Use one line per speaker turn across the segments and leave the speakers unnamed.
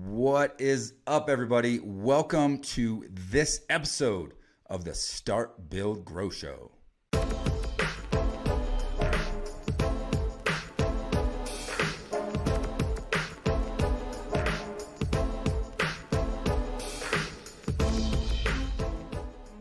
What is up, everybody? Welcome to this episode of the Start, Build, Grow Show.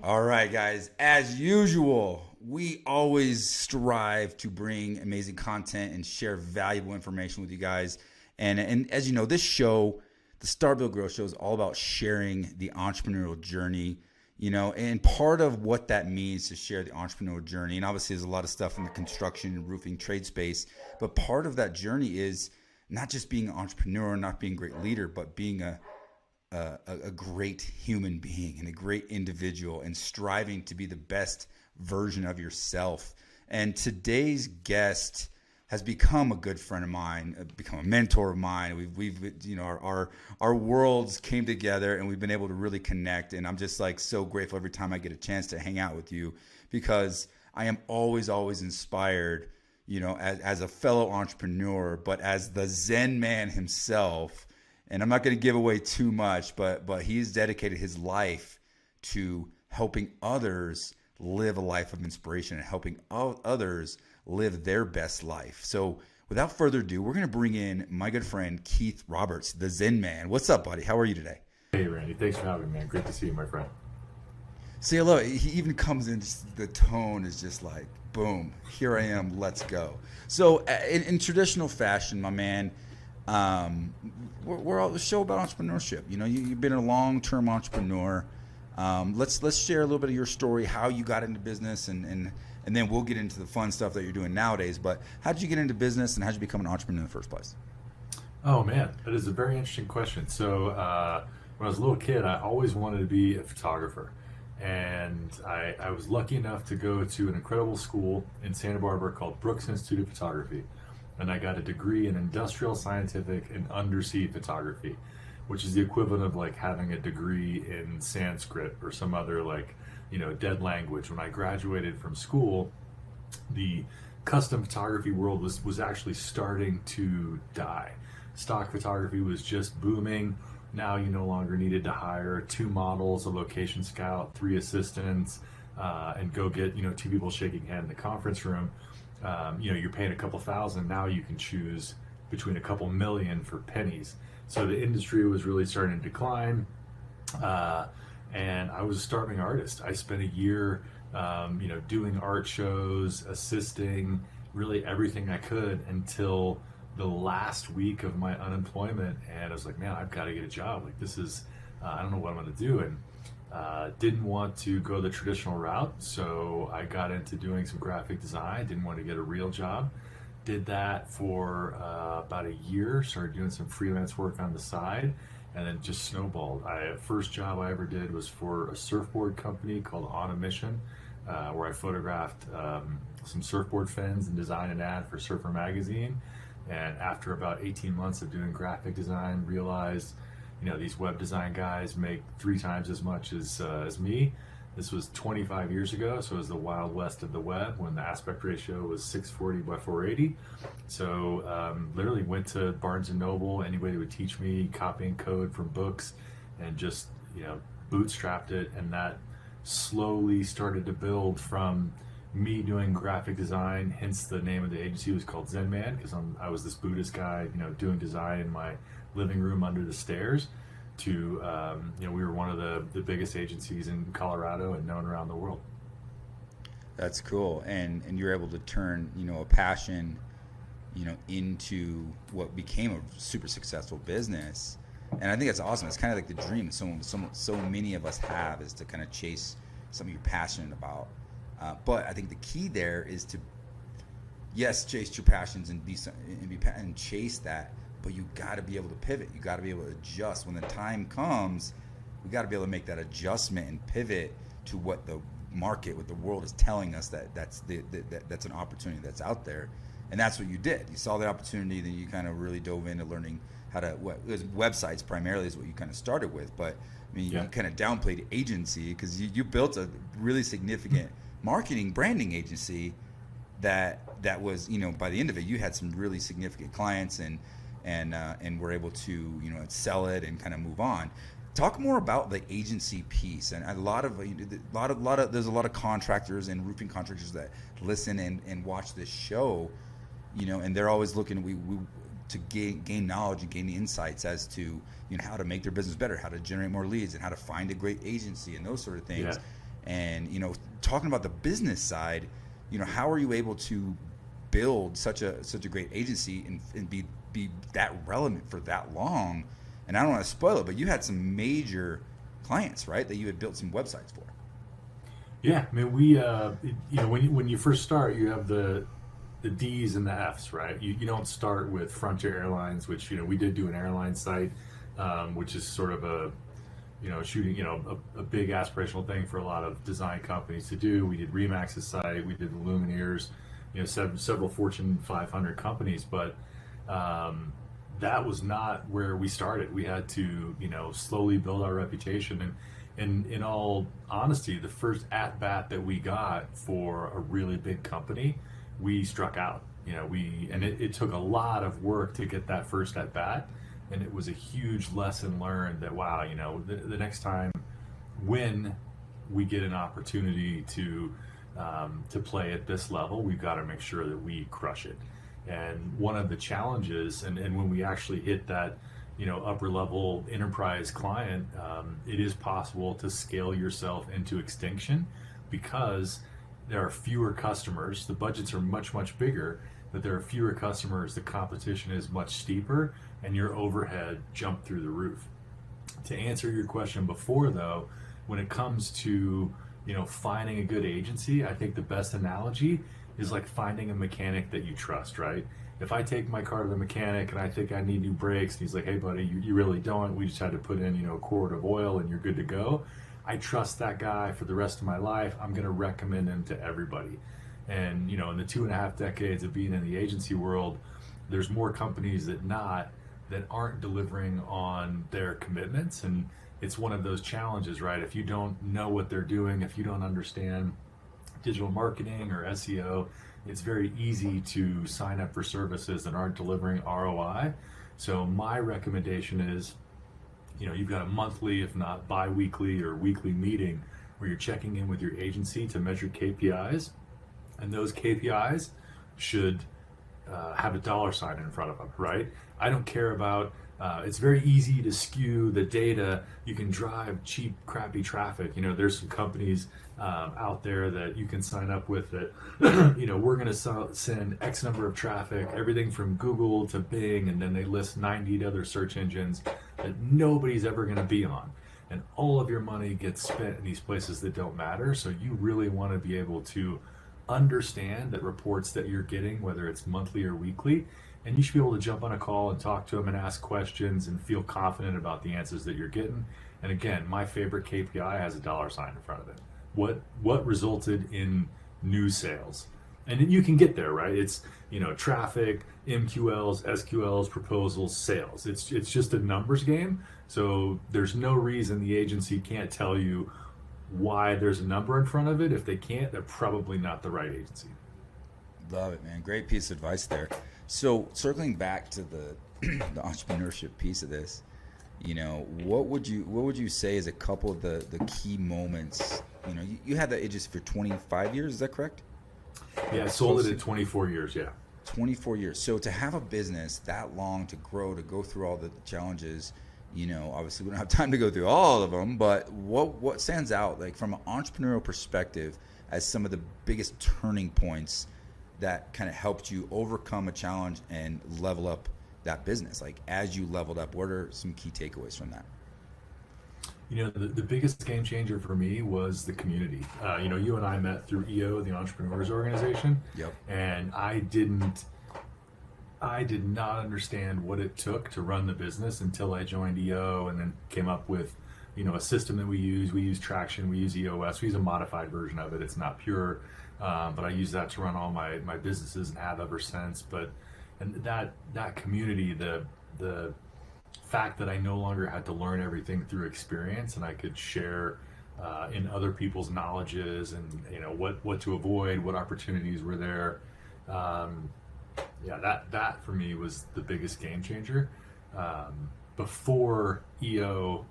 All right, guys, as usual, we always strive to bring amazing content and share valuable information with you guys. And as you know, this show, the Start, Build, Grow Show, is all about sharing the entrepreneurial journey, and part of what that means to share the entrepreneurial journey. And obviously, there's a lot of stuff in the construction and roofing trade space, but part of that journey is not just being an entrepreneur, not being a great leader, but being a great human being and a great individual and striving to be the best version of yourself. And today's guest has become a good friend of mine, become a mentor of mine. Our worlds came together and we've been able to really connect. And I'm just so grateful every time I get a chance to hang out with you, because I am always inspired, as a fellow entrepreneur, but as the Zen Man himself. And I'm not going to give away too much, but he's dedicated his life to helping others live a life of inspiration and helping others live their best life. So without further ado, we're going to bring in my good friend, Keith Roberts, the Zen Man. What's up, buddy? How are you today?
Hey, Randy. Thanks for having me, man. Great to see you, my friend.
See, hello. He even comes in, the tone is just like, boom, here I am, let's go. So in traditional fashion, my man, we're a show about entrepreneurship. You've been a long-term entrepreneur. Let's share a little bit of your story, how you got into business, and then we'll get into the fun stuff that you're doing nowadays. But how did you get into business, and how did you become an entrepreneur in the first place?
Oh, man, that is a very interesting question. So when I was a little kid, I always wanted to be a photographer. And I was lucky enough to go to an incredible school in Santa Barbara called Brooks Institute of Photography. And I got a degree in industrial, scientific, and undersea photography, which is the equivalent of having a degree in Sanskrit or some other dead language. When I graduated from school, the custom photography world was actually starting to die. Stock photography was just booming. Now you no longer needed to hire 2 models, a location scout, 3 assistants, and go get 2 people shaking hand in the conference room. You're paying a couple thousand. Now you can choose between a couple million for pennies. So the industry was really starting to decline. And I was a starving artist. I spent a year, doing art shows, assisting, really everything I could until the last week of my unemployment. And I was like, man, I've got to get a job. This is, I don't know what I'm going to do. And didn't want to go the traditional route, so I got into doing some graphic design. Didn't want to get a real job. Did that for about a year, started doing some freelance work on the side, and then just snowballed. First job I ever did was for a surfboard company called On a Mission, where I photographed some surfboard fins and designed an ad for Surfer Magazine. And after about 18 months of doing graphic design, realized these web design guys make 3 times as much as me. This was 25 years ago, so it was the wild west of the web when the aspect ratio was 640 by 480. So literally went to Barnes & Noble, anybody would teach me copying code from books, and just bootstrapped it. And that slowly started to build from me doing graphic design, hence the name of the agency was called Zen Man, because I was this Buddhist guy, doing design in my living room under the stairs, to we were one of the biggest agencies in Colorado and known around the world.
That's cool. And you're able to turn a passion into what became a super successful business. And I think that's awesome. It's kind of like the dream so many of us have, is to kind of chase something you're passionate about. But I think the key there is to, yes, chase your passions and chase that. But you got to be able to pivot. You got to be able to adjust when the time comes. We got to be able to make that adjustment and pivot to what the market, what the world is telling us that's an opportunity that's out there, and that's what you did. You saw the opportunity, then you kind of really dove into learning how to. It was websites primarily is what you kind of started with, but you kind of downplayed agency, because you built a really significant marketing branding agency that was by the end of it you had some really significant clients and and we're able to, you know, sell it and kind of move on. Talk more about the agency piece, and there's a lot of contractors and roofing contractors that listen and watch this show, you know, and they're always looking to gain knowledge and gain insights as to, you know, how to make their business better, how to generate more leads, and how to find a great agency and those sort of things. Yeah. And, you know, talking about the business side, you know, how are you able to build such a great agency and be that relevant for that long? And I don't want to spoil it, but you had some major clients, right, that you had built some websites for.
Yeah, I mean, we, you know, when you first start, you have the D's and the F's, right? You don't start with Frontier Airlines, which, you know, we did do an airline site, which is sort of a, you know, shooting, you know, a big aspirational thing for a lot of design companies to do. We did Remax's site, we did the Lumineers, you know, several Fortune 500 companies, but that was not where we started. We had to, you know, slowly build our reputation. And in all honesty, the first at bat that we got for a really big company, we struck out. You know, it took a lot of work to get that first at bat, and it was a huge lesson learned that, wow, you know, the next time when we get an opportunity to play at this level, we've got to make sure that we crush it. And one of the challenges, and when we actually hit that, you know, upper level enterprise client, it is possible to scale yourself into extinction because there are fewer customers. The budgets are much, much bigger, but there are fewer customers. The competition is much steeper, and your overhead jumped through the roof. To answer your question before, though, when it comes to, you know, finding a good agency, I think the best analogy is like finding a mechanic that you trust, right? If I take my car to the mechanic and I think I need new brakes, and he's like, hey buddy, you really don't. We just had to put in, you know, a quart of oil and you're good to go. I trust that guy for the rest of my life. I'm going to recommend him to everybody. And, you know, in the 2.5 decades of being in the agency world, there's more companies that aren't delivering on their commitments. And it's one of those challenges, right? If you don't know what they're doing, if you don't understand digital marketing or SEO, it's very easy to sign up for services that aren't delivering ROI. So my recommendation is, you know, you've got a monthly, if not bi-weekly or weekly meeting where you're checking in with your agency to measure KPIs, and those KPIs should have a dollar sign in front of them, right? I don't care about, it's very easy to skew the data. You can drive cheap, crappy traffic. You know, there's some companies out there that you can sign up with that, you know, we're going to send X number of traffic, everything from Google to Bing, and then they list 90 other search engines that nobody's ever going to be on. And all of your money gets spent in these places that don't matter. So you really want to be able to understand that reports that you're getting, whether it's monthly or weekly, and you should be able to jump on a call and talk to them and ask questions and feel confident about the answers that you're getting. And again, my favorite KPI has a dollar sign in front of it. What resulted in new sales? And you can get there, right? It's, you know, traffic, MQLs, SQLs, proposals, sales. It's just a numbers game. So there's no reason the agency can't tell you why there's a number in front of it. If they can't, they're probably not the right agency.
Love it, man. Great piece of advice there. So circling back to the entrepreneurship piece of this, you know, what would you say is a couple of the key moments? You know, you had that agency for 25 years, is that correct?
Yeah, I sold it at 24 years, yeah.
24 years. So to have a business that long, to grow, to go through all the challenges, you know, obviously we don't have time to go through all of them, but what stands out, like from an entrepreneurial perspective, as some of the biggest turning points that kind of helped you overcome a challenge and level up that business? Like, as you leveled up, what are some key takeaways from that?
You know, the biggest game changer for me was the community. You know, you and I met through EO, the Entrepreneurs Organization.
Yep.
And I did not understand what it took to run the business until I joined EO and then came up with, you know, a system that we use. We use Traction, we use EOS, we use a modified version of it. It's not pure, but I use that to run all my businesses and have ever since. And that community, the fact that I no longer had to learn everything through experience and I could share in other people's knowledges and, you know, what to avoid, what opportunities were there. Yeah, that for me was the biggest game changer. Before EO,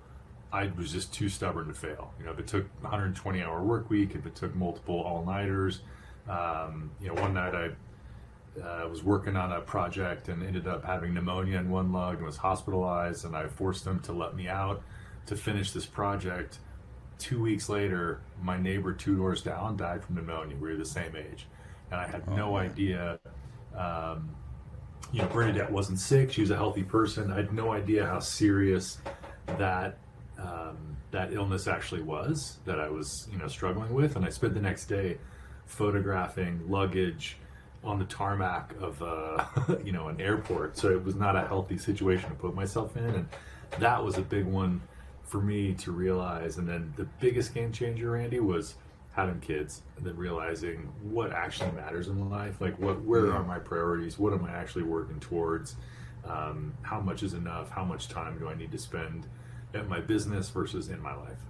I was just too stubborn to fail. If it took 120-hour work week, if it took multiple all-nighters, one night I was working on a project and ended up having pneumonia in one lung and was hospitalized, and I forced them to let me out to finish this project. 2 weeks later, my neighbor 2 doors down died from pneumonia. We were the same age, and I had no idea. Bernadette wasn't sick; she was a healthy person. I had no idea how serious that that illness actually was that I was struggling with. And I spent the next day photographing luggage on the tarmac of an airport. So it was not a healthy situation to put myself in, and that was a big one for me to realize. And then the biggest game changer, Randy, was having kids and then realizing what actually matters in life. Like where are my priorities? What am I actually working towards? How much is enough? How much time do I need to spend at my business versus in my life?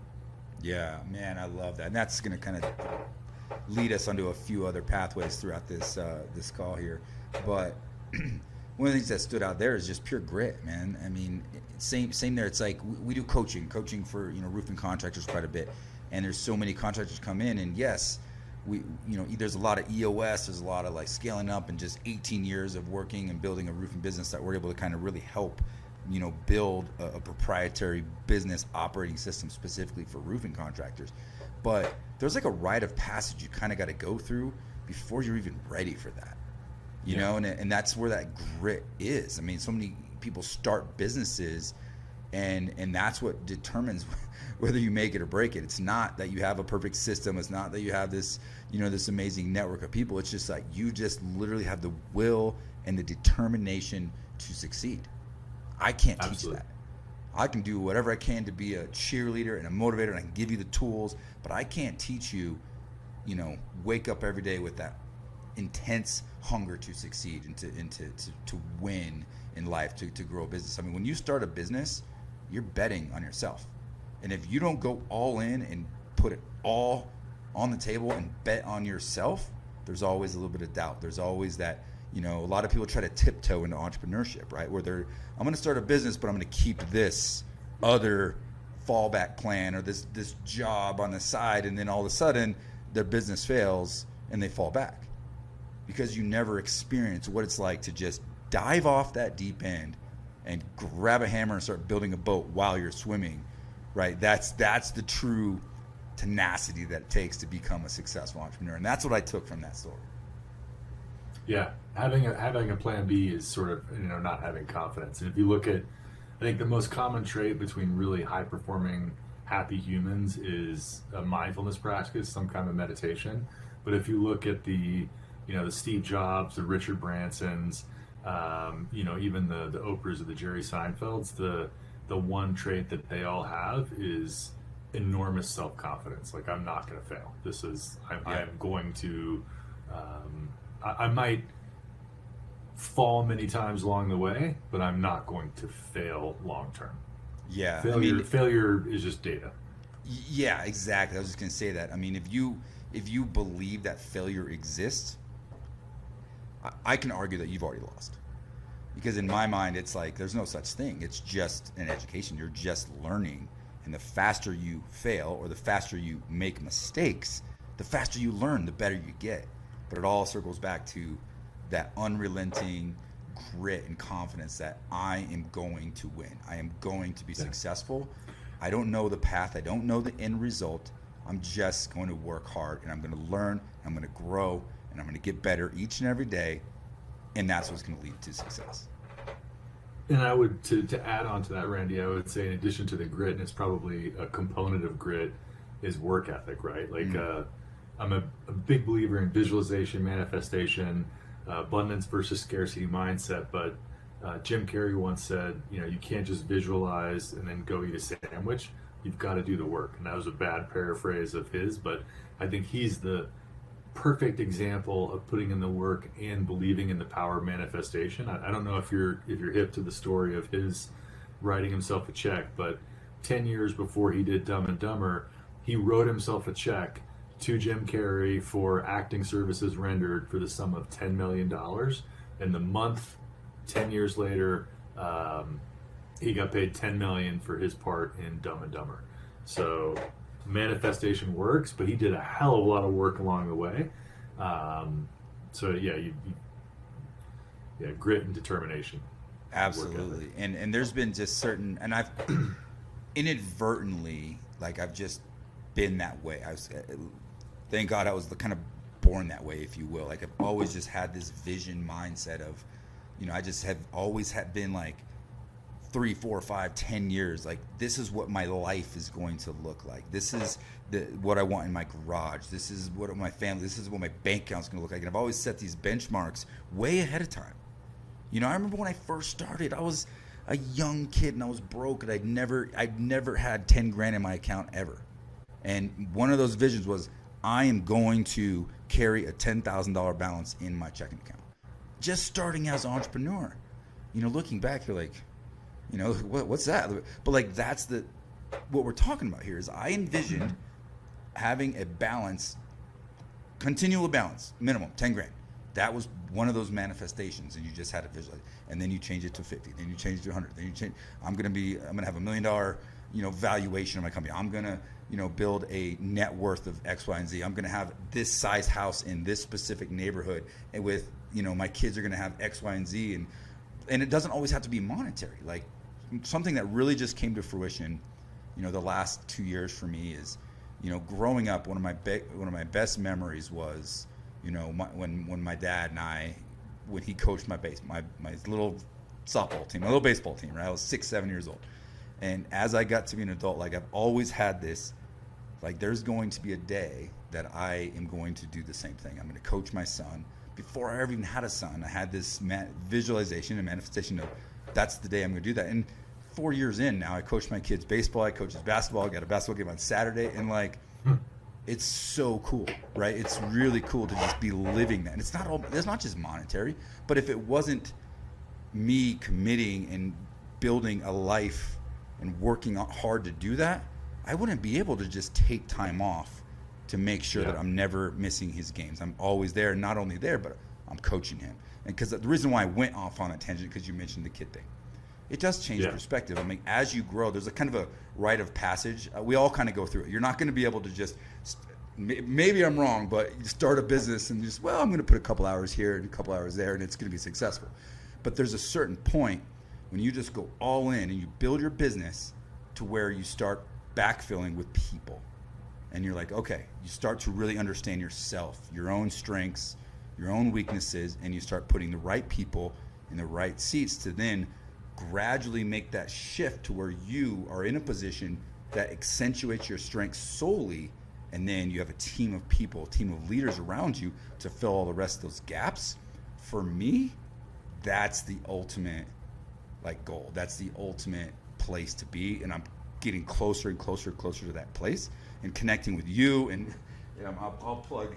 Yeah, man, I love that. And that's going to kind of lead us onto a few other pathways throughout this call here. But one of the things that stood out there is just pure grit, man. I mean, same there. It's like we do coaching for roofing contractors quite a bit, and there's so many contractors come in, and yes, there's a lot of EOS, there's a lot of like scaling up and just 18 years of working and building a roofing business that we're able to kind of really help build a proprietary business operating system specifically for roofing contractors. But there's like a rite of passage you kind of got to go through before you're even ready for that, you know, and that's where that grit is. I mean, so many people start businesses and that's what determines whether you make it or break it. It's not that you have a perfect system. It's not that you have this, this amazing network of people. It's just like you just literally have the will and the determination to succeed. I can't teach that. I can do whatever I can to be a cheerleader and a motivator, and I can give you the tools, but I can't teach you, wake up every day with that intense hunger to succeed and to win in life, to grow a business. I mean, when you start a business, you're betting on yourself. And if you don't go all in and put it all on the table and bet on yourself, there's always a little bit of doubt. There's always that, a lot of people try to tiptoe into entrepreneurship, right? Where I'm going to start a business, but I'm going to keep this other fallback plan or this job on the side, and then all of a sudden their business fails and they fall back because you never experience what it's like to just dive off that deep end and grab a hammer and start building a boat while you're swimming, right? That's the true tenacity that it takes to become a successful entrepreneur, and that's what I took from that story.
Yeah, having a plan B is sort of not having confidence. And if you look at, I think the most common trait between really high performing, happy humans is a mindfulness practice, some kind of meditation. But if you look at the Steve Jobs, the Richard Bransons, even the Oprahs or the Jerry Seinfelds, the one trait that they all have is enormous self-confidence. Like, I'm not going to fail. I'm going to. I might fall many times along the way, but I'm not going to fail long term.
Yeah,
failure is just data.
Yeah, exactly. I was just going to say that. I mean, if you believe that failure exists, I can argue that you've already lost. Because in my mind, it's like there's no such thing. It's just an education. You're just learning. And the faster you fail or the faster you make mistakes, the faster you learn, the better you get. But it all circles back to that unrelenting grit and confidence that I am going to win. I am going to be successful. I don't know the path. I don't know the end result. I'm just going to work hard, and I'm going to learn, I'm going to grow, and I'm going to get better each and every day. And that's what's going to lead to success.
And I would, to add on to that, Randy, I would say in addition to the grit, and it's probably a component of grit, is work ethic, right? Like, I'm a big believer in visualization, manifestation, abundance versus scarcity mindset. But Jim Carrey once said, you can't just visualize and then go eat a sandwich. You've got to do the work. And that was a bad paraphrase of his, but I think he's the perfect example of putting in the work and believing in the power of manifestation. I don't know if you're hip to the story of his writing himself a check, but 10 years before he did Dumb and Dumber, he wrote himself a check to Jim Carrey for acting services rendered for the sum of $10 million in the month, 10 years later, he got paid $10 million for his part in Dumb and Dumber. So manifestation works, but he did a hell of a lot of work along the way. So yeah, grit and determination.
Absolutely. And there's been just certain, and I've inadvertently, like I've just been that way. Thank God I was kind of born that way, if you will. Like I've always just had this vision mindset of, I just have always been like 3, 4, 5, 10 years. Like this is what my life is going to look like. This is what I want in my garage. This is what my family, this is what my bank account's going to look like. And I've always set these benchmarks way ahead of time. I remember when I first started, I was a young kid and I was broke and I'd never had 10 grand in my account ever. And one of those visions was I am going to carry a $10,000 balance in my checking account. Just starting as an entrepreneur. Looking back, you're like, what's that? But like that's what we're talking about here is I envisioned having a balance, continual balance, minimum 10 grand. That was one of those manifestations, and you just had to visualize. And then you change it to 50, then you change it to 100, then you change. I'm gonna have $1 million, valuation of my company. I'm gonna, build a net worth of X, Y, and Z. I'm gonna have this size house in this specific neighborhood, and with, my kids are gonna have X, Y, and Z, and it doesn't always have to be monetary. Like something that really just came to fruition, the last 2 years for me is, growing up, one of my best memories was. When my dad and when he coached my little softball team, my little baseball team, right? I was 6, 7 years old. And as I got to be an adult, like I've always had this, like there's going to be a day that I am going to do the same thing. I'm going to coach my son. Before I ever even had a son, I had this visualization and manifestation of that's the day I'm going to do that. And 4 years in now, I coach my kids baseball, I coach his basketball, I got a basketball game on Saturday, and like, it's so cool, right? It's really cool to just be living that. And it's not just monetary, but if it wasn't me committing and building a life and working hard to do that, I wouldn't be able to just take time off to make sure that I'm never missing his games. I'm always there, not only there, but I'm coaching him. And because the reason why I went off on a tangent, because you mentioned the kid thing. It does change perspective. I mean, as you grow, there's a kind of a rite of passage. We all kind of go through it. You're not going to be able to just, maybe I'm wrong, but you start a business and just, I'm going to put a couple hours here and a couple hours there and it's going to be successful. But there's a certain point when you just go all in and you build your business to where you start backfilling with people. And you're like, okay, you start to really understand yourself, your own strengths, your own weaknesses, and you start putting the right people in the right seats to then gradually make that shift to where you are in a position that accentuates your strengths solely, and then you have a team of people, a team of leaders around you to fill all the rest of those gaps. For me, that's the ultimate goal. That's the ultimate place to be, and I'm getting closer and closer and closer to that place and connecting with you. And I'll plug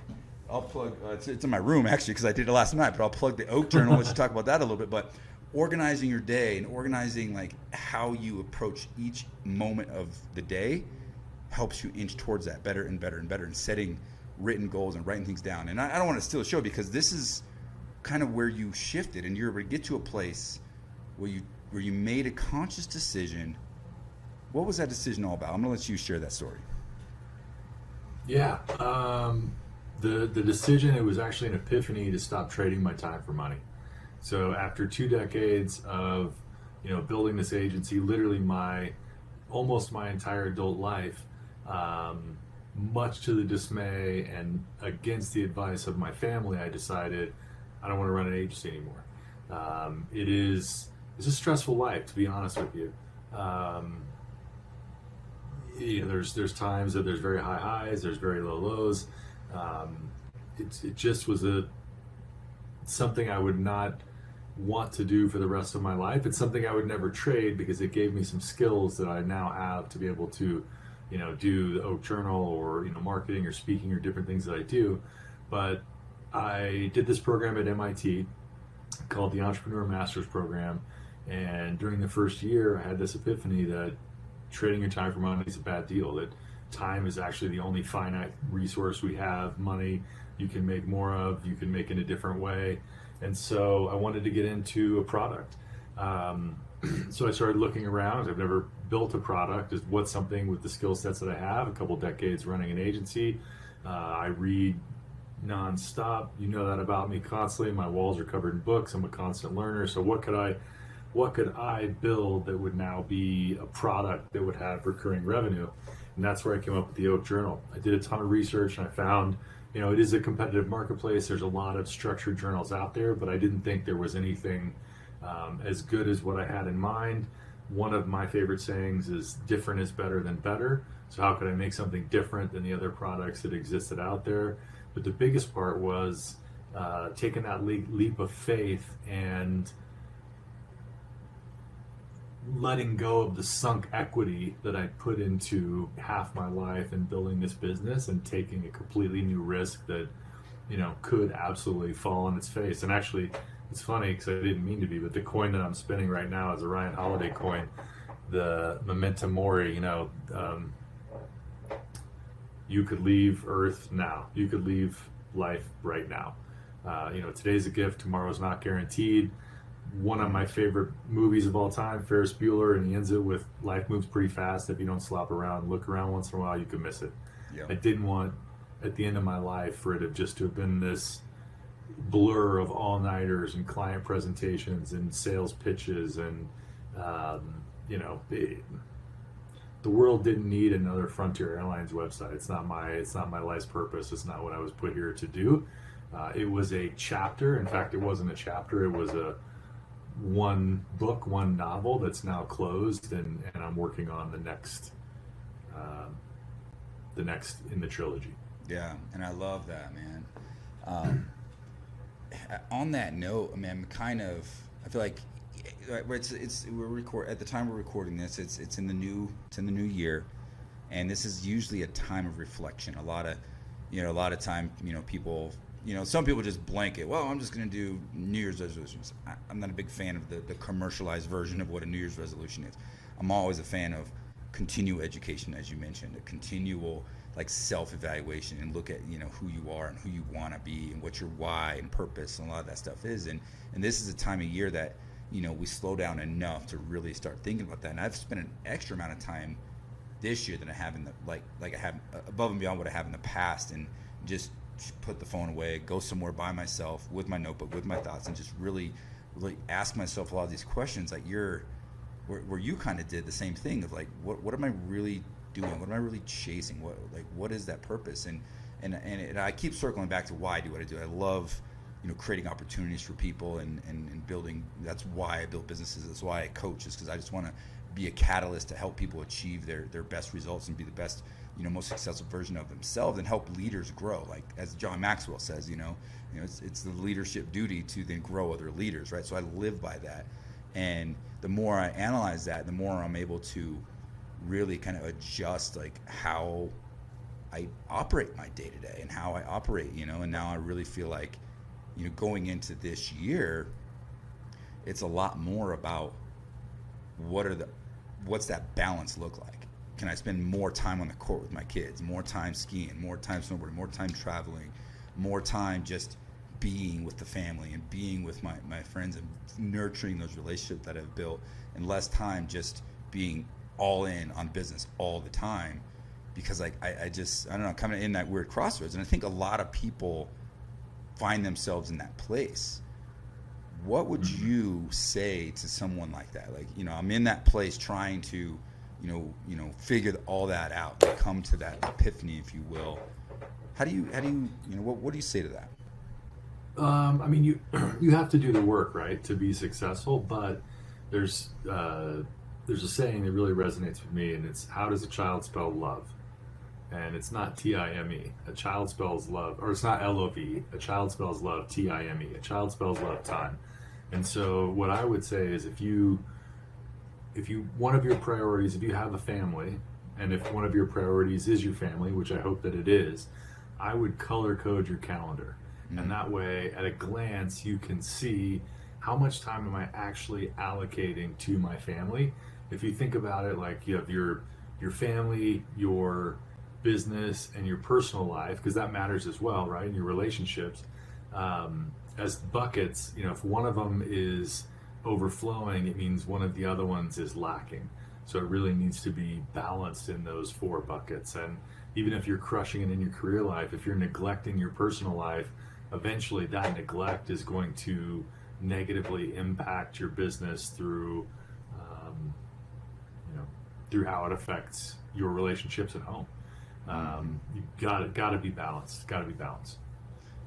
it's in my room actually because I did it last night, but I'll plug the Oak Journal. Let's talk about that a little bit. But organizing your day and organizing how you approach each moment of the day helps you inch towards that better and better and better, and setting written goals and writing things down. And I don't want to steal the show because this is kind of where you shifted and you're able to get to a place where you made a conscious decision. What was that decision all about? I'm gonna let you share that story.
Yeah, the decision, it was actually an epiphany to stop trading my time for money. So after 2 decades of, building this agency, literally almost my entire adult life, much to the dismay and against the advice of my family, I decided I don't want to run an agency anymore. It's a stressful life, to be honest with you. There's times that there's very high highs, there's very low lows. It just was something I would not want to do for the rest of my life. It's something I would never trade because it gave me some skills that I now have to be able to, do the Oak Journal or, marketing or speaking or different things that I do. But I did this program at MIT called the Entrepreneur Masters Program. And during the first year, I had this epiphany that trading your time for money is a bad deal, that time is actually the only finite resource we have. Money you can make more of, you can make in a different way. And so I wanted to get into a product. So I started looking around. I've never built a product. Just what's something with the skill sets that I have, a couple decades running an agency. I read nonstop. You know that about me constantly. My walls are covered in books. I'm a constant learner. So what could I build that would now be a product that would have recurring revenue? And that's where I came up with the Oak Journal. I did a ton of research and I found, it is a competitive marketplace. There's a lot of structured journals out there, but I didn't think there was anything as good as what I had in mind. One of my favorite sayings is different is better than better. So how could I make something different than the other products that existed out there? But the biggest part was taking that leap of faith and letting go of the sunk equity that I put into half my life in building this business and taking a completely new risk that, could absolutely fall on its face. And actually, it's funny because I didn't mean to be, but the coin that I'm spinning right now is a Ryan Holiday coin, the Memento Mori. You could leave Earth now. You could leave life right now. Today's a gift. Tomorrow's not guaranteed. One of my favorite movies of all time, Ferris Bueller, and he ends it with life moves pretty fast. If you don't slop around, look around once in a while, you could miss it. Yep. I didn't want at the end of my life for it to have been this blur of all-nighters and client presentations and sales pitches and the world didn't need another Frontier Airlines website. It's not my life's purpose. It's not what I was put here to do. It was a chapter. In fact, it wasn't a chapter. It was one book, one novel that's now closed, and I'm working on the next in the trilogy.
Yeah, and I love that, man. On that note, I mean, I feel like at the time we're recording this, it's in the new year, and this is usually a time of reflection. A lot of time, people, some people just blanket, well, I'm just going to do New Year's resolutions. I'm not a big fan of the commercialized version of what a New Year's resolution is. I'm always a fan of continual education, as you mentioned, a continual self-evaluation, and look at who you are and who you want to be and what your why and purpose and a lot of that stuff is. And this is a time of year that we slow down enough to really start thinking about that. And I've spent an extra amount of time this year than I have in the I have above and beyond what I have in the past, and just put the phone away, go somewhere by myself with my notebook, with my thoughts, and just really ask myself a lot of these questions, where you kind of did the same thing of what am I really doing? What am I really chasing? What is that purpose? And I keep circling back to why I do what I do. I love creating opportunities for people and building. That's why I build businesses. That's why I coach, is because I just want to be a catalyst to help people achieve their best results and be the best, most successful version of themselves, and help leaders grow. Like as John Maxwell says, it's the leadership duty to then grow other leaders, right? So I live by that, and the more I analyze that, the more I'm able to really kind of adjust how I operate my day to day and how I operate, and now I really feel like, going into this year, it's a lot more about what's that balance look like? Can I spend more time on the court with my kids, more time skiing, more time snowboarding, more time traveling, more time just being with the family and being with my friends and nurturing those relationships that I've built, and less time just being all in on business all the time, because I don't know, kind of in that weird crossroads. And I think a lot of people find themselves in that place. What would you say to someone like that? I'm in that place trying to, figure all that out, and come to that epiphany, if you will. How do you, what do you say to that?
I mean, you have to do the work, right, to be successful. But there's a saying that really resonates with me, and it's, how does a child spell love? And it's not T-I-M-E. A child spells love, or it's not L-O-V. A child spells love, T-I-M-E. A child spells love, time. And so what I would say is, if you one of your priorities, if you have a family, and if one of your priorities is your family, which I hope that it is, I would color code your calendar. Mm-hmm. And that way, at a glance, you can see how much time am I actually allocating to my family. If you think about it, you have your family, your business, and your personal life, because that matters as well, right? And your relationships. as buckets, if one of them is overflowing, it means one of the other ones is lacking. So it really needs to be balanced in those 4 buckets. And even if you're crushing it in your career life, if you're neglecting your personal life, eventually that neglect is going to negatively impact your business through, through how it affects your relationships at home. You got to be balanced. Got to be balanced.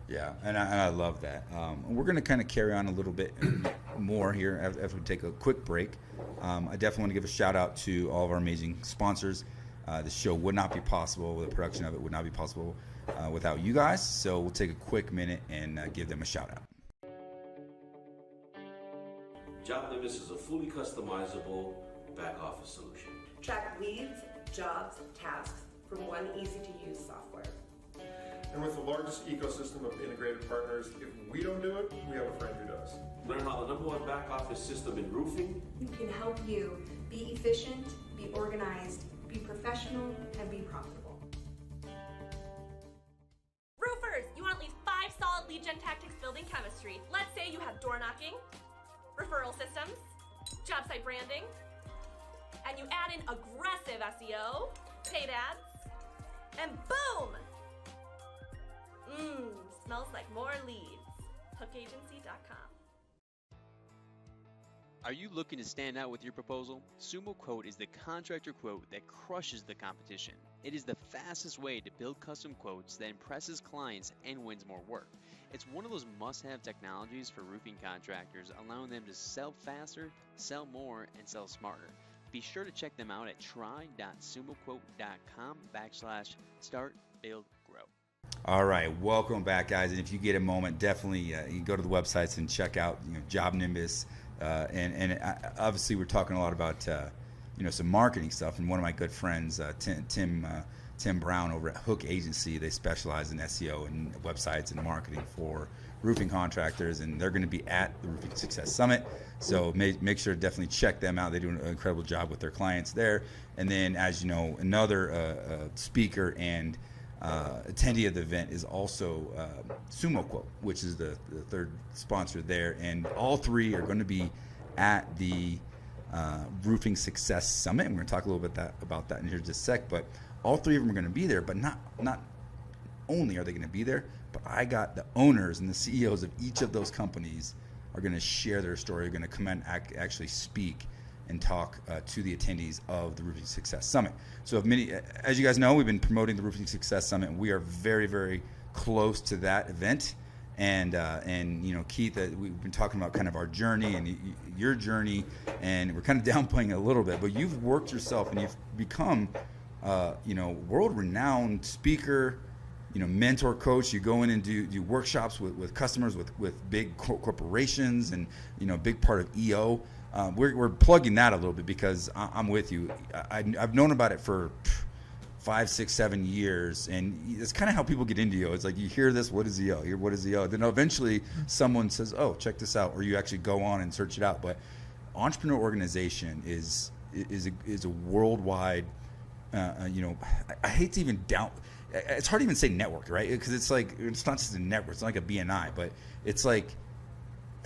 Yeah, and I love that. We're going to kind of carry on a little bit more here after we take a quick break. I definitely want to give a shout out to all of our amazing sponsors. The show would not be possible, the production of it would not be possible without you guys. So we'll take a quick minute and give them a shout out.
JobNimbus is a fully customizable back office solution.
Track leads, jobs, tasks from one easy-to-use software.
And with the largest ecosystem of integrated partners, if we don't do it, we have a friend who does.
Learn how the #1 back office system in roofing
can help you be efficient, be organized, be professional, and be profitable.
Roofers, you want at least 5 solid lead gen tactics building chemistry. Let's say you have door knocking, referral systems, job site branding, and you add in aggressive SEO, paid ads, and boom! Smells like more leads. Hookagency.com.
Are you looking to stand out with your proposal? Sumo Quote is the contractor quote that crushes the competition. It is the fastest way to build custom quotes that impresses clients and wins more work. It's one of those must-have technologies for roofing contractors, allowing them to sell faster, sell more, and sell smarter. Be sure to check them out at try.sumoquote.com/start-build-grow.
All right, welcome back, guys. And if you get a moment, definitely you can go to the websites and check out Job Nimbus. And obviously, we're talking a lot about some marketing stuff. And one of my good friends, Tim Brown over at Hook Agency, they specialize in SEO and websites and marketing for roofing contractors, and they're going to be at the Roofing Success Summit. So make sure to definitely check them out. They do an incredible job with their clients there. And then, as you know, another speaker and attendee of the event is also Sumo Quote, which is the third sponsor there. And all 3 are going to be at the Roofing Success Summit. And we're going to talk a little bit about that in here just a sec. But all 3 of them are going to be there. But not only are they going to be there, but I got the owners and the CEOs of each of those companies are going to share their story, are going to come and actually speak and talk to the attendees of the Roofing Success Summit. So as you guys know, we've been promoting the Roofing Success Summit, and we are very, very close to that event. And Keith, we've been talking about kind of our journey and your journey, and we're kind of downplaying it a little bit, but you've worked yourself and you've become, world-renowned speaker, mentor coach. You go in and do workshops with customers, with big corporations, and big part of EO. We're plugging that a little bit because I'm with you. I've known about it for 5, 6, 7 years, and it's kind of how people get into EO. It's like you hear this, what is EO? What is EO? Then eventually someone says, oh, check this out, or you actually go on and search it out. But entrepreneur organization is a worldwide. I hate to even doubt. It's hard to even say network, right? Because it's like it's not just a network. It's not like a BNI, but it's like,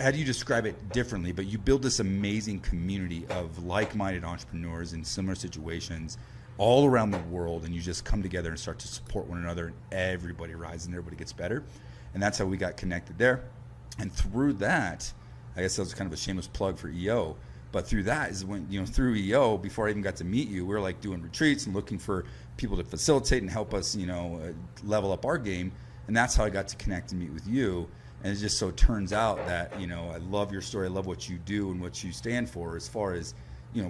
how do you describe it differently? But you build this amazing community of like-minded entrepreneurs in similar situations all around the world, and you just come together and start to support one another, and everybody rises and everybody gets better. And that's how we got connected there. And through that, I guess that was kind of a shameless plug for EO, but through that is when, through EO, before I even got to meet you, we were like doing retreats and looking for people to facilitate and help us, level up our game. And that's how I got to connect and meet with you. And it just so turns out that, I love your story. I love what you do and what you stand for, as far as,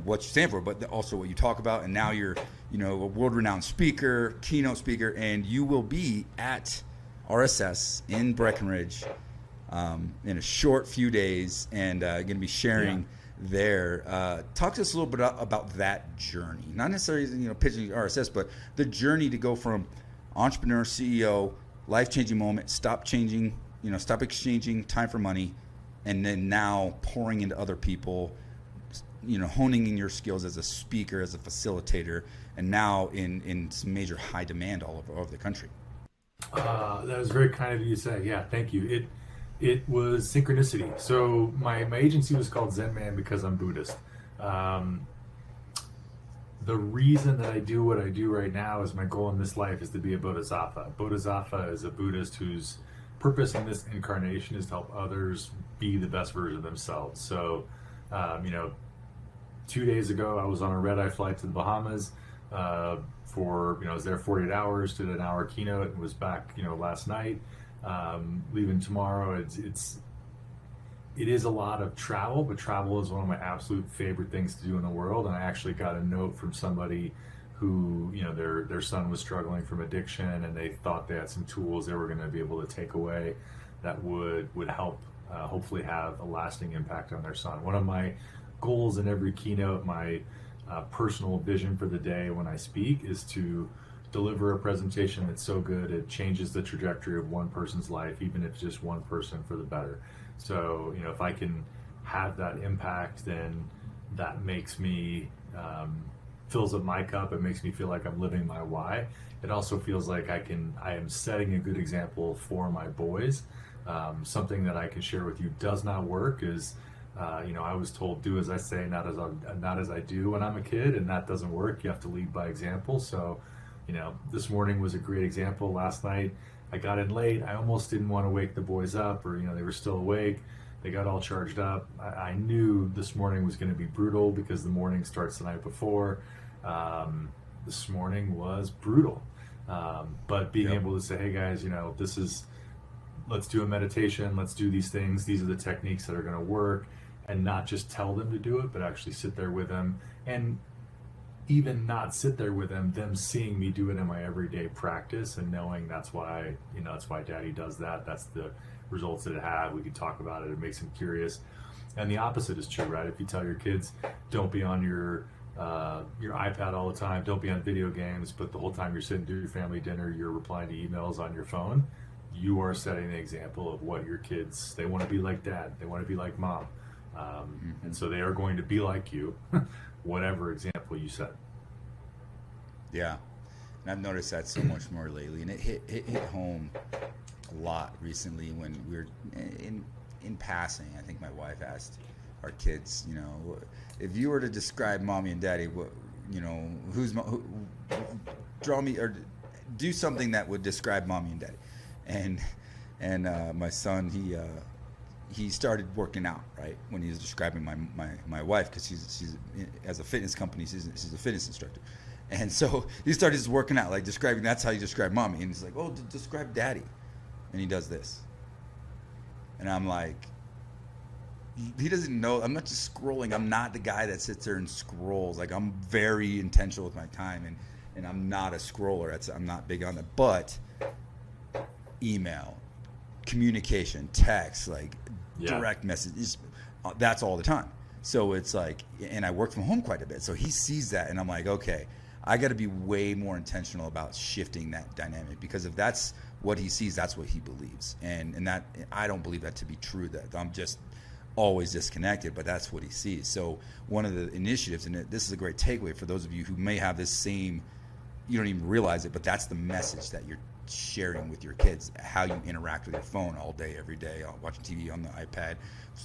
what you stand for, but also what you talk about. And now you're, a world-renowned speaker, keynote speaker, and you will be at RSS in Breckenridge in a short few days, and going to be sharing there. Talk to us a little bit about that journey. Not necessarily, pitching RSS, but the journey to go from entrepreneur, CEO, life-changing moment, stop exchanging time for money, and then now pouring into other people, honing in your skills as a speaker, as a facilitator, and now in some major high demand all over the country.
That was very kind of you to say. Yeah, thank you. It was synchronicity. So my agency was called Zen Man because I'm Buddhist. Um, the reason that I do what I do right now is my goal in this life is to be a bodhisattva. Bodhisattva is a Buddhist whose purpose in this incarnation is to help others be the best version of themselves. So, you know, 2 days ago I was on a red-eye flight to the Bahamas for, you know, I was there 48 hours, did an hour keynote, and was back, you know, last night. Leaving tomorrow. It is a lot of travel, but travel is one of my absolute favorite things to do in the world. And I actually got a note from somebody who, you know, their son was struggling from addiction, and they thought they had some tools they were going to be able to take away that would help hopefully have a lasting impact on their son. One of my goals in every keynote, my personal vision for the day when I speak, is to deliver a presentation that's so good it changes the trajectory of one person's life, even if it's just one person, for the better. So, you know, if I can have that impact, then that makes me, fills up my cup. It makes me feel like I'm living my why. It also feels like I am setting a good example for my boys. Something that I can share with you does not work is, you know, I was told, do as I say, not as I do when I'm a kid, and that doesn't work. You have to lead by example. So, you know, this morning was a great example. Last night, I got in late. I almost didn't want to wake the boys up, or, you know, they were still awake. They got all charged up. I knew this morning was going to be brutal because the morning starts the night before. This morning was brutal. But being able to say, hey guys, you know, let's do a meditation. Let's do these things. These are the techniques that are going to work, and not just tell them to do it, but actually sit there with them. And even not sit there with them seeing me do it in my everyday practice and knowing that's why daddy does that. That's the results that it had. We could talk about it. It makes them curious. And the opposite is true, right? If you tell your kids, don't be on your iPad all the time, don't be on video games, but the whole time you're sitting to your family dinner, you're replying to emails on your phone, you are setting the example of what your kids, they want to be like dad, they want to be like mom. And so they are going to be like you, whatever example you set.
Yeah, and I've noticed that so much more lately, and it hit home a lot recently when we were in passing. I think my wife asked our kids, you know, if you were to describe mommy and daddy, what, you know, draw me or do something that would describe mommy and daddy, and my son, he started working out, right, when he was describing my wife, because she's as a fitness company, she's a fitness instructor. And so he started just working out, like describing, that's how you describe mommy. And he's like, oh, describe daddy. And he does this. And I'm like, he doesn't know. I'm not just scrolling. I'm not the guy that sits there and scrolls. Like, I'm very intentional with my time, and I'm not a scroller. I'm not big on that. But email, communication, text, like direct messages, that's all the time. So it's like, and I work from home quite a bit. So he sees that, and I'm like, okay, I got to be way more intentional about shifting that dynamic, because if that's what he sees, that's what he believes. And that, I don't believe that to be true, that I'm just always disconnected, but that's what he sees. So one of the initiatives, and this is a great takeaway for those of you who may have this same, you don't even realize it, but that's the message that you're sharing with your kids, how you interact with your phone all day, every day, watching TV on the iPad.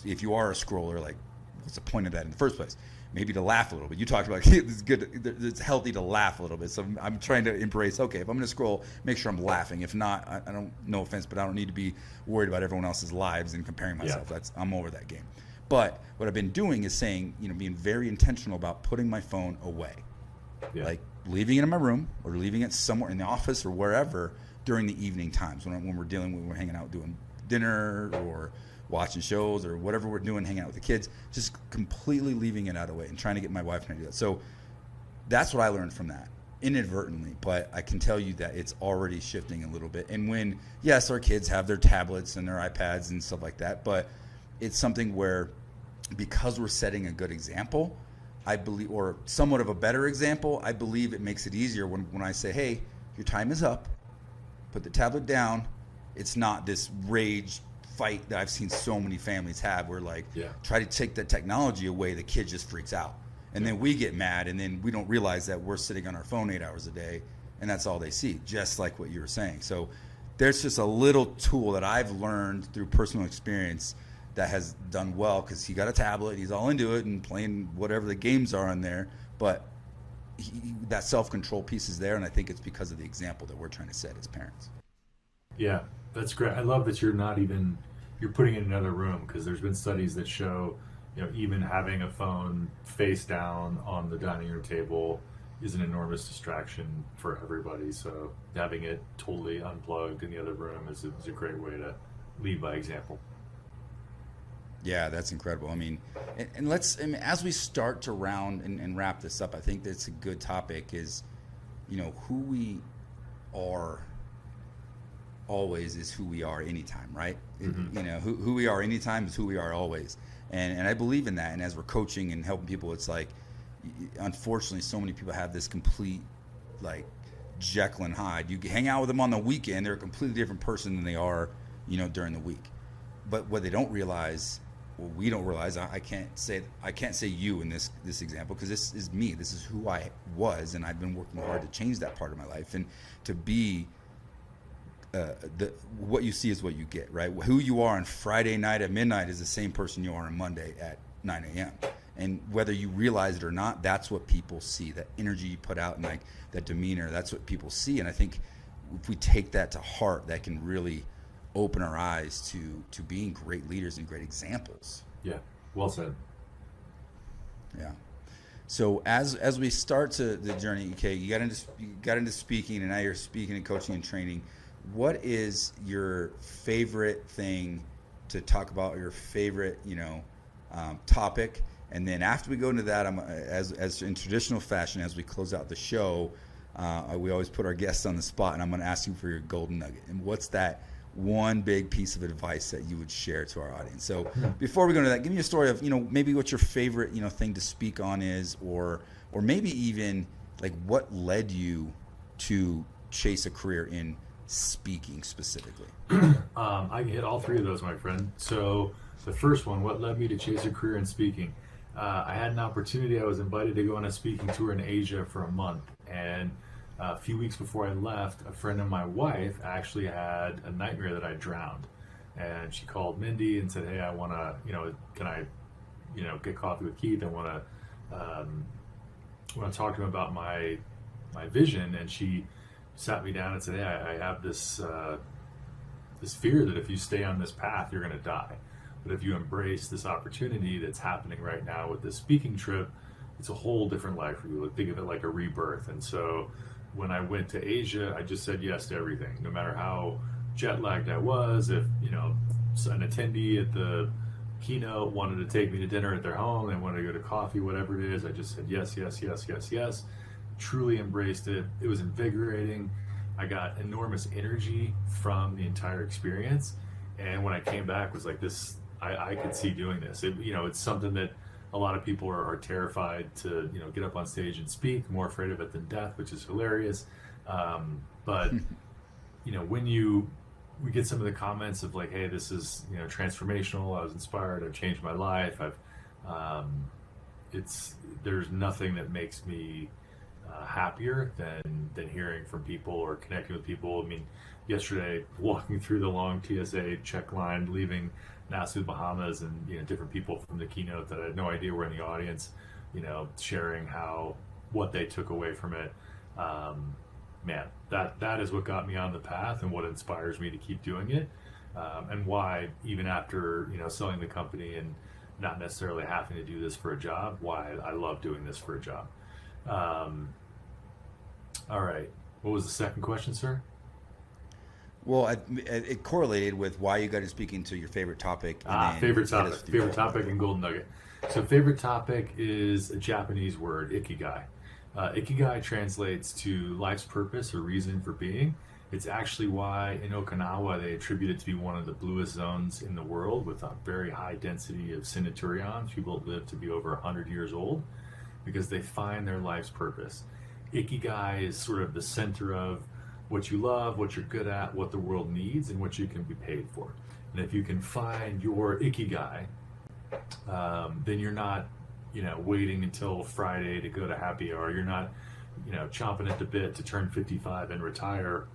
If you are a scroller, like, what's the point of that in the first place? Maybe to laugh a little bit. You talked about it's good, it's healthy to laugh a little bit. So I'm trying to embrace, okay, if I'm going to scroll, make sure I'm laughing. If not, I don't, no offense, but I don't need to be worried about everyone else's lives and comparing myself. I'm over that game. But what I've been doing is saying, you know, being very intentional about putting my phone away. Like leaving it in my room or leaving it somewhere in the office or wherever during the evening times when we're hanging out doing dinner or watching shows or whatever we're doing, hanging out with the kids, just completely leaving it out of the way and trying to get my wife to do that. So that's what I learned from that, inadvertently, but I can tell you that it's already shifting a little bit. And when, yes, our kids have their tablets and their iPads and stuff like that, but it's something where, because we're setting a good example, I believe, or somewhat of a better example, I believe it makes it easier when I say, hey, your time is up, put the tablet down. It's not this rage fight that I've seen so many families have where, like, try to take the technology away, the kid just freaks out. And then we get mad, and then we don't realize that we're sitting on our phone 8 hours a day, and that's all they see, just like what you were saying. So there's just a little tool that I've learned through personal experience that has done well, because he got a tablet, he's all into it and playing whatever the games are on there, but that self-control piece is there, and I think it's because of the example that we're trying to set as parents.
Yeah, that's great. I love that you're putting it in another room, because there's been studies that show, even having a phone face down on the dining room table is an enormous distraction for everybody. So having it totally unplugged in the other room is a great way to lead by example.
Yeah, that's incredible. I mean, as we start to round and wrap this up, I think that's a good topic is, who we are always is who we are anytime, right? Mm-hmm. Who we are anytime is who we are always. And I believe in that. And as we're coaching and helping people, it's like, unfortunately, so many people have this complete, like, Jekyll and Hyde. You hang out with them on the weekend, they're a completely different person than they are, during the week. But what they don't realize, we don't realize, I can't say you in this example, because this is me. This is who I was, and I've been working hard to change that part of my life, and to be what you see is what you get, right? Who you are on Friday night at midnight is the same person you are on Monday at 9 a.m. And whether you realize it or not, that's what people see. That energy you put out and like that demeanor, that's what people see. And I think if we take that to heart, that can really open our eyes to being great leaders and great examples.
Yeah, well said.
Yeah. So as we start to the journey, okay, you got into speaking, and now you're speaking and coaching and training. What is your favorite thing to talk about, your favorite, topic? And then after we go into that, as in traditional fashion, as we close out the show, we always put our guests on the spot, and I'm going to ask you for your golden nugget. And what's that one big piece of advice that you would share to our audience? So before we go into that, give me a story of, maybe what your favorite, thing to speak on is, or maybe even like what led you to chase a career in speaking specifically.
I can hit all three of those, my friend. So the first one, what led me to chase a career in speaking? I had an opportunity. I was invited to go on a speaking tour in Asia for a month, and a few weeks before I left, a friend of my wife actually had a nightmare that I drowned, and she called Mindy and said, "Hey, I want to, can I, get coffee with Keith? I want to talk to him about my vision." And she sat me down and said, "Hey, I have this fear that if you stay on this path, you're going to die. But if you embrace this opportunity that's happening right now with this speaking trip, it's a whole different life for you. Think of it like a rebirth." And so when I went to Asia, I just said yes to everything, no matter how jet lagged I was. If, an attendee at the keynote wanted to take me to dinner at their home, they wanted to go to coffee, whatever it is, I just said yes, yes, yes, yes, yes. Truly embraced it. It was invigorating. I got enormous energy from the entire experience. And when I came back, was like this, I could see doing this. It's something that a lot of people are terrified to, get up on stage and speak, more afraid of it than death, which is hilarious. But, when we get some of the comments of like, "Hey, this is, transformational. I was inspired. I've changed my life. There's nothing that makes me happier than hearing from people or connecting with people." I mean, yesterday, walking through the long TSA check line, leaving Nassau, Bahamas, and different people from the keynote that I had no idea were in the audience, sharing what they took away from it. Man, that is what got me on the path and what inspires me to keep doing it, and why even after selling the company and not necessarily having to do this for a job, why I love doing this for a job. All right, what was the second question, sir?
Well, it correlated with why you got to speaking to your favorite topic.
Favorite topic and golden nugget. So favorite topic is a Japanese word, Ikigai. Ikigai translates to life's purpose or reason for being. It's actually why in Okinawa they attribute it to be one of the bluest zones in the world, with a very high density of centurions, people that live to be over 100 years old, because they find their life's purpose. Ikigai is sort of the center of what you love, what you're good at, what the world needs, and what you can be paid for. And if you can find your Ikigai, then you're not, waiting until Friday to go to happy hour. You're not, chomping at the bit to turn 55 and retire.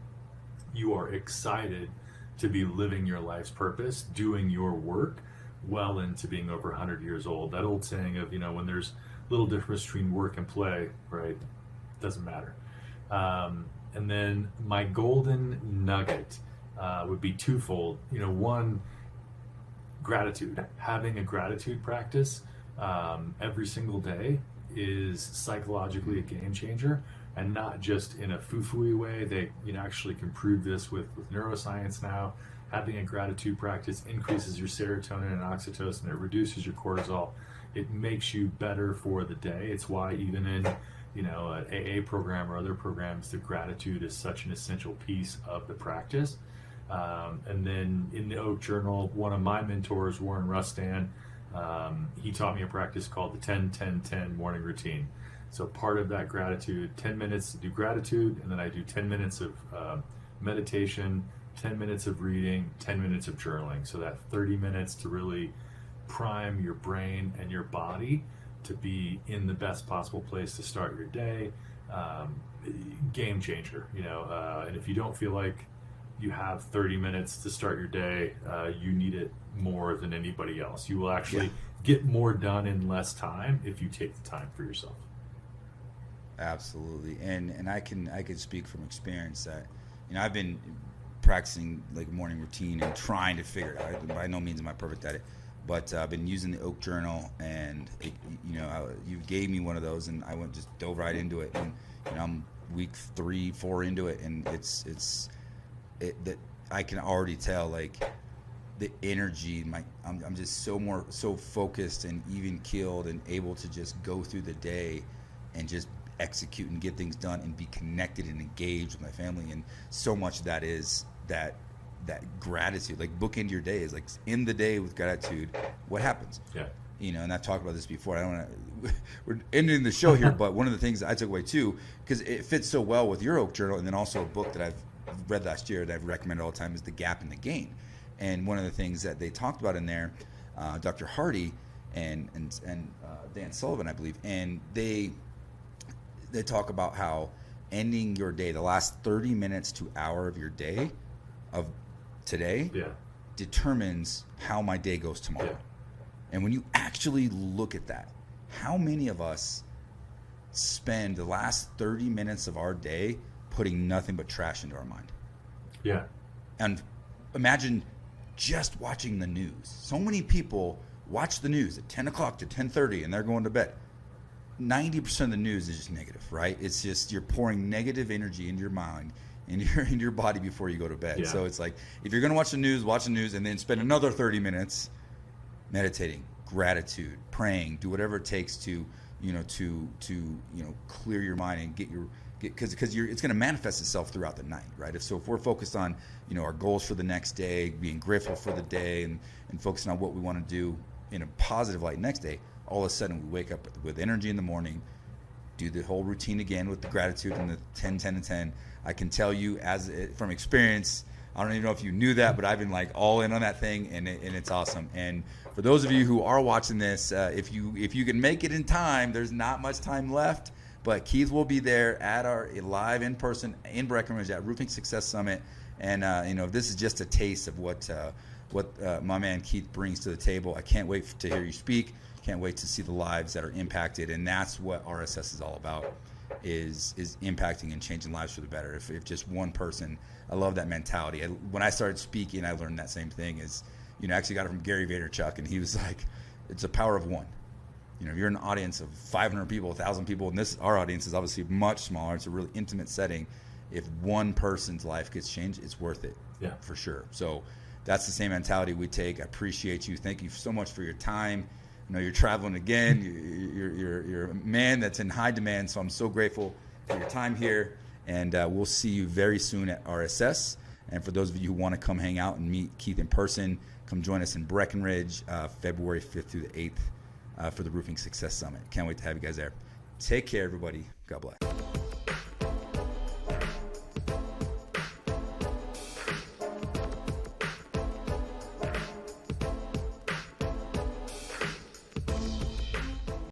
you are excited to be living your life's purpose, doing your work well into being over 100 years old. That old saying of, when there's little difference between work and play, right? Doesn't matter. And then my golden nugget would be twofold. One, gratitude. Having a gratitude practice every single day is psychologically a game changer, and not just in a foo-foo-y way. They actually can prove this with neuroscience now. Having a gratitude practice increases your serotonin and oxytocin. It reduces your cortisol. It makes you better for the day. It's why even in an AA program or other programs, the gratitude is such an essential piece of the practice. And then in the Oak Journal, one of my mentors, Warren Rustan, he taught me a practice called the 10-10-10 morning routine. So part of that gratitude, 10 minutes to do gratitude, and then I do 10 minutes of meditation, 10 minutes of reading, 10 minutes of journaling. So that 30 minutes to really prime your brain and your body to be in the best possible place to start your day. Game changer, and if you don't feel like you have 30 minutes to start your day, you need it more than anybody else. You will actually get more done in less time if you take the time for yourself.
Absolutely. And I can speak from experience that, I've been practicing like morning routine and trying to figure it out. By no means am I perfect at it, but I've been using the Oak Journal, and you gave me one of those, and I just dove right into it, and I'm week 3-4 into it, and that I can already tell, like, the energy, I'm just so focused and even keeled and able to just go through the day and just execute and get things done and be connected and engaged with my family. And so much of that is that gratitude, like bookend your day is like in the day with gratitude. What happens?
Yeah.
And I've talked about this before. I don't want to. We're ending the show here, but one of the things I took away too, because it fits so well with your Oak Journal, and then also a book that I've read last year that I've recommended all the time is The Gap in the Gain. And one of the things that they talked about in there, Dr. Hardy and Dan Sullivan, I believe, and they talk about how ending your day, the last 30 minutes to hour of your day of today, determines how my day goes tomorrow.
Yeah.
And when you actually look at that, how many of us spend the last 30 minutes of our day putting nothing but trash into our mind?
Yeah.
And imagine just watching the news. So many people watch the news at 10 o'clock to 10:30 and they're going to bed. 90% of the news is just negative, right? It's just you're pouring negative energy into your mind and in your body before you go to bed.
Yeah.
So it's like, if you're going to watch the news and then spend another 30 minutes meditating, gratitude, praying, do whatever it takes to clear your mind and because it's going to manifest itself throughout the night, right? If we're focused on our goals for the next day, being grateful for the day, and focusing on what we want to do in a positive light next day, all of a sudden we wake up with energy in the morning, do the whole routine again with the gratitude and the 10-10-10. I can tell you from experience, I don't even know if you knew that, but I've been like all in on that thing, and it's awesome. And for those of you who are watching this, if you can make it in time, there's not much time left, but Keith will be there at our live in person in Breckenridge at Roofing Success Summit. And this is just a taste of what my man Keith brings to the table. I can't wait to hear you speak. Can't wait to see the lives that are impacted, and that's what RSS is all about, is impacting and changing lives for the better. If just one person, I love that mentality. When I started speaking, I learned that same thing. Actually got it from Gary Vaynerchuk, and he was like, it's the power of one. You're in an audience of 500 people, 1,000 people, and our audience is obviously much smaller. It's a really intimate setting. If one person's life gets changed, it's worth it.
Yeah,
for sure. So that's the same mentality we take. I appreciate you. Thank you so much for your time. You're traveling again. You're a man that's in high demand, so I'm so grateful for your time here. And we'll see you very soon at RSS. And for those of you who want to come hang out and meet Keith in person, come join us in Breckenridge, February 5th through the 8th for the Roofing Success Summit. Can't wait to have you guys there. Take care, everybody. God bless.